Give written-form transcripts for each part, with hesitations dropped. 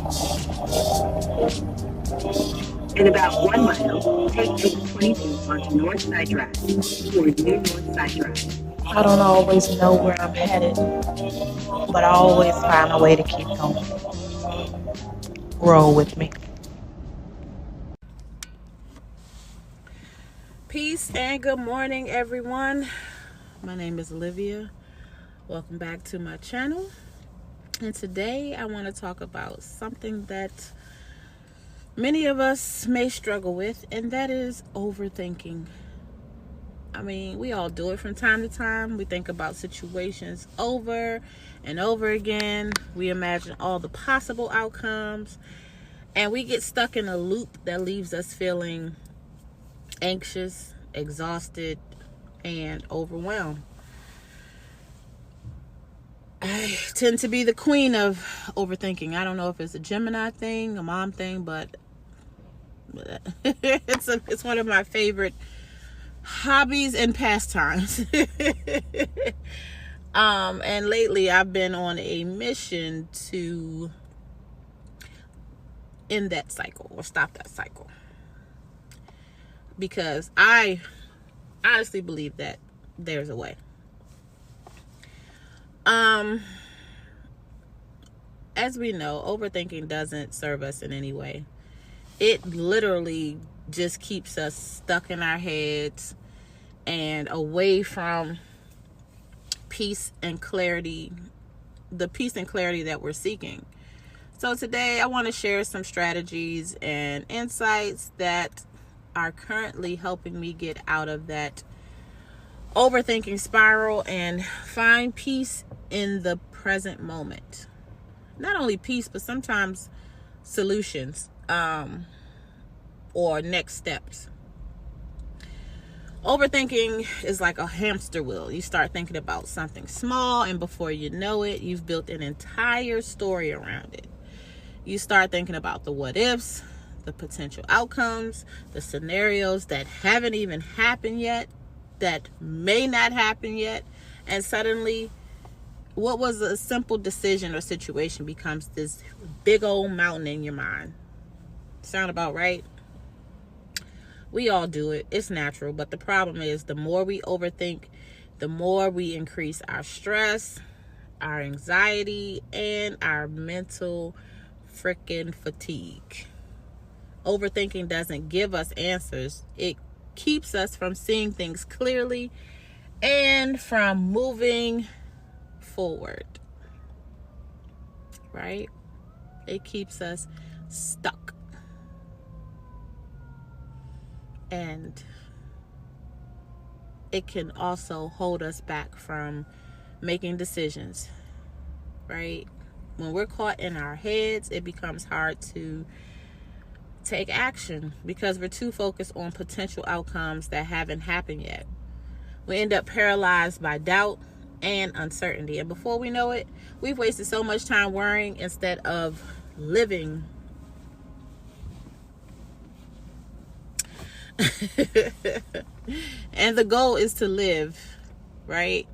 In about 1 mile, take exit 22 onto Northside Drive toward New Northside Drive. I don't always know where I'm headed, but I always find a way to keep going. Roll with me. Peace and good morning, everyone. My name is Olivia. Welcome back to my channel. And today I want to talk about something that many of us may struggle with, and that is overthinking. I mean, we all do it from time to time. We think about situations over and over again. We imagine all the possible outcomes, and we get stuck in a loop that leaves us feeling anxious, exhausted, and overwhelmed. I tend to be the queen of overthinking. I don't know if it's a Gemini thing, a mom thing, but it's one of my favorite hobbies and pastimes. And lately I've been on a mission to end that cycle or stop that cycle, because I honestly believe that there's a way. As we know, overthinking doesn't serve us in any way. It literally just keeps us stuck in our heads and away from peace and clarity, the peace and clarity that we're seeking. So today I want to share some strategies and insights that are currently helping me get out of that overthinking spiral and find peace in the present moment. Not only peace, but sometimes solutions or next steps. Overthinking is like a hamster wheel. You start thinking about something small, and before you know it, you've built an entire story around it. You start thinking about the what ifs, the potential outcomes, the scenarios that haven't even happened yet, that may not happen yet, and suddenly what was a simple decision or situation becomes this big old mountain in your mind. Sound about right? We all do it. It's natural. But the problem is, the more we overthink, the more we increase our stress, our anxiety, and our mental freaking fatigue. Overthinking doesn't give us answers. It keeps us from seeing things clearly and from moving forward. Right? It keeps us stuck. And it can also hold us back from making decisions. Right? When we're caught in our heads, it becomes hard to take action because we're too focused on potential outcomes that haven't happened yet. We end up paralyzed by doubt and uncertainty. And before we know it, we've wasted so much time worrying instead of living. And the goal is to live, right?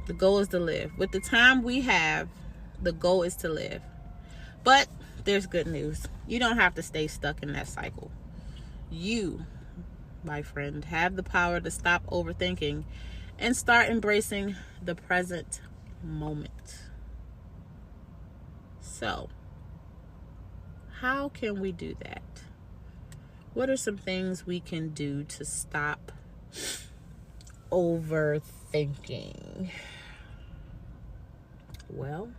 The goal is to live. With the time we have, the goal is to live. But there's good news. You don't have to stay stuck in that cycle. You, my friend, have the power to stop overthinking and start embracing the present moment. So, how can we do that? What are some things we can do to stop overthinking? Well,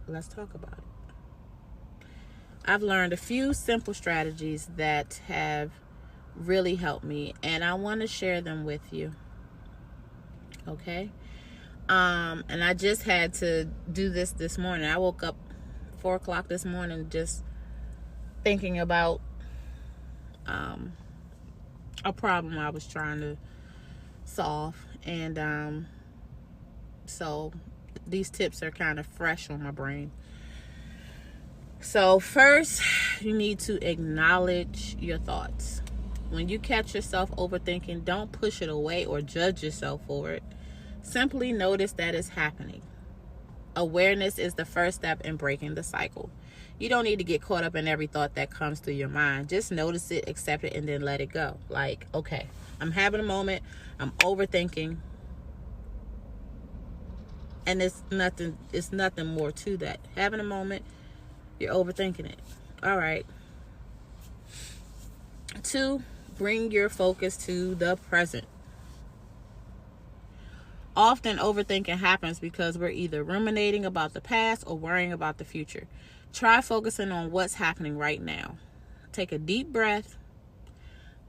let's talk about it. I've learned a few simple strategies that have really helped me, and I want to share them with you. Okay? And I just had to do this morning. I woke up 4 o'clock this morning just thinking about a problem I was trying to solve. And so these tips are kind of fresh on my brain. So first, you need to acknowledge your thoughts. When you catch yourself overthinking, don't push it away or judge yourself for it. Simply notice that it's happening. Awareness is the first step in breaking the cycle. You don't need to get caught up in every thought that comes through your mind. Just notice it, accept it, and then let it go. Like, okay, I'm having a moment. I'm overthinking. And it's nothing more to that. Having a moment, you're overthinking it. All right. 2, bring your focus to the present. Often overthinking happens because we're either ruminating about the past or worrying about the future. Try focusing on what's happening right now. Take a deep breath,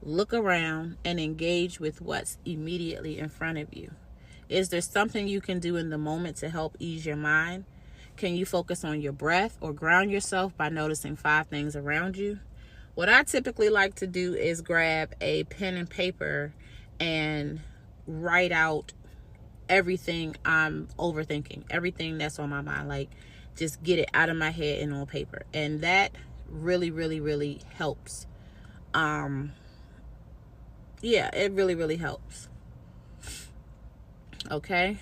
look around, and engage with what's immediately in front of you. Is there something you can do in the moment to help ease your mind? Can you focus on your breath or ground yourself by noticing 5 things around you? What I typically like to do is grab a pen and paper and write out everything I'm overthinking, everything that's on my mind. Like, just get it out of my head and on paper. And that really, really, really helps. Yeah, it really, really helps. Okay.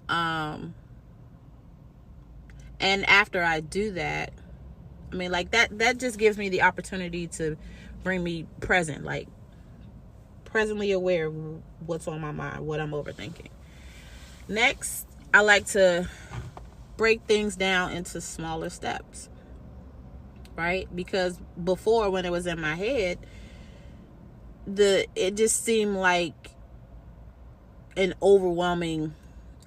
And after I do that, I mean, like, that just gives me the opportunity to bring me present, like presently aware of what's on my mind, what I'm overthinking. Next, I like to break things down into smaller steps, right? Because before, when it was in my head, it just seemed like an overwhelming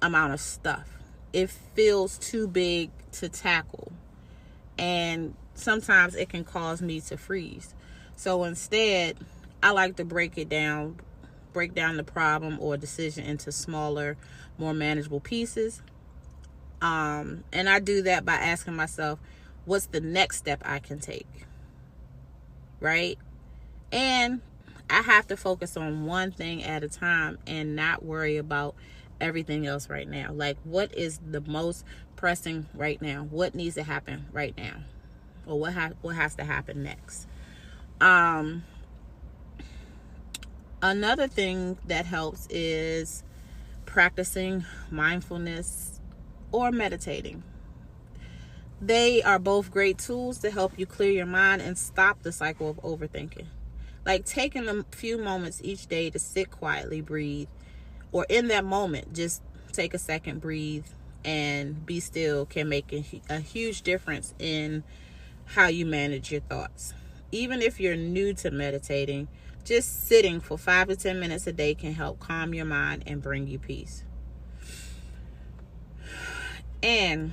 amount of stuff. It feels too big to tackle, and sometimes it can cause me to freeze. So instead, I like to break down the problem or decision into smaller, more manageable pieces. And I do that by asking myself, what's the next step I can take? Right? And I have to focus on one thing at a time and not worry about everything else right now. Like, what is the most pressing right now? What needs to happen right now? Or what has to happen next? Another thing that helps is practicing mindfulness or meditating. They are both great tools to help you clear your mind and stop the cycle of overthinking. Like, taking a few moments each day to sit quietly, breathe, or in that moment, just take a second, breathe, and be still can make a huge difference in how you manage your thoughts. Even if you're new to meditating, just sitting for 5 to 10 minutes a day can help calm your mind and bring you peace. And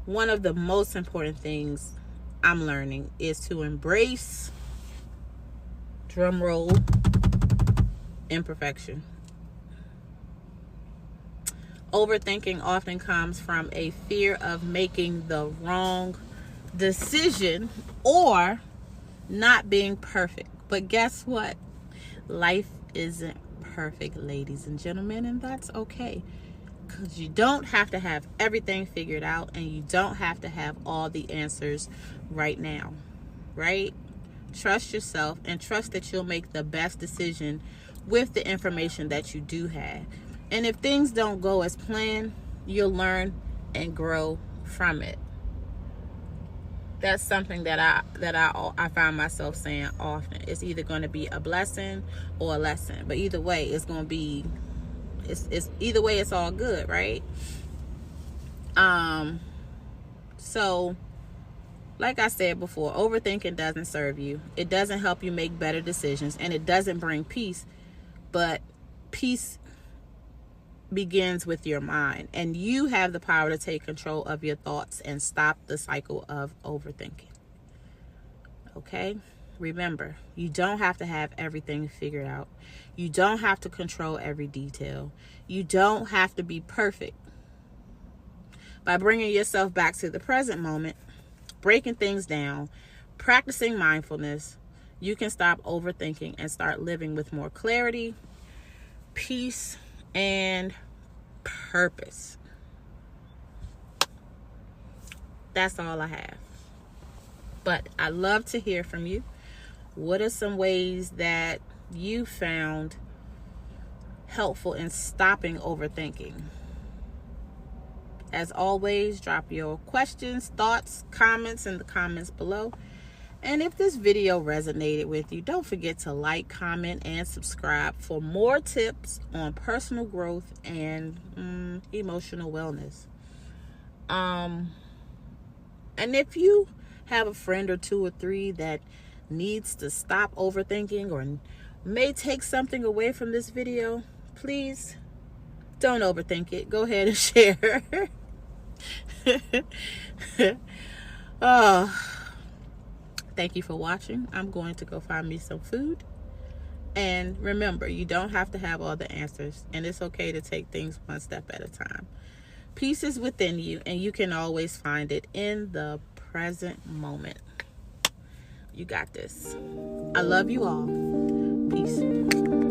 one of the most important things I'm learning is to embrace, drum roll, imperfection. Overthinking often comes from a fear of making the wrong decision or not being perfect. But guess what? Life isn't perfect, ladies and gentlemen, and that's okay. Because you don't have to have everything figured out, and you don't have to have all the answers right now, right? Trust yourself and trust that you'll make the best decision with the information that you do have. And if things don't go as planned, you'll learn and grow from it. That's something that I find myself saying often. It's either going to be a blessing or a lesson, but either way, it's going to be. It's either way, it's all good, right? So, like I said before, overthinking doesn't serve you. It doesn't help you make better decisions, and it doesn't bring peace. But peace begins with your mind, and you have the power to take control of your thoughts and stop the cycle of overthinking. Okay? Remember, you don't have to have everything figured out. You don't have to control every detail. You don't have to be perfect. By bringing yourself back to the present moment, breaking things down, practicing mindfulness, you can stop overthinking and start living with more clarity, peace, and purpose. That's all I have. But I love to hear from you. What are some ways that you found helpful in stopping overthinking. As always, drop your questions, thoughts, comments in the comments below. And if this video resonated with you, don't forget to like, comment, and subscribe for more tips on personal growth and emotional wellness. And if you have a friend or two or three that needs to stop overthinking or may take something away from this video, please don't overthink it. Go ahead and share. Thank you for watching. I'm going to go find me some food. And remember, you don't have to have all the answers, and it's okay to take things one step at a time. Peace is within you, and you can always find it in the present moment. You got this. I love you all. Peace.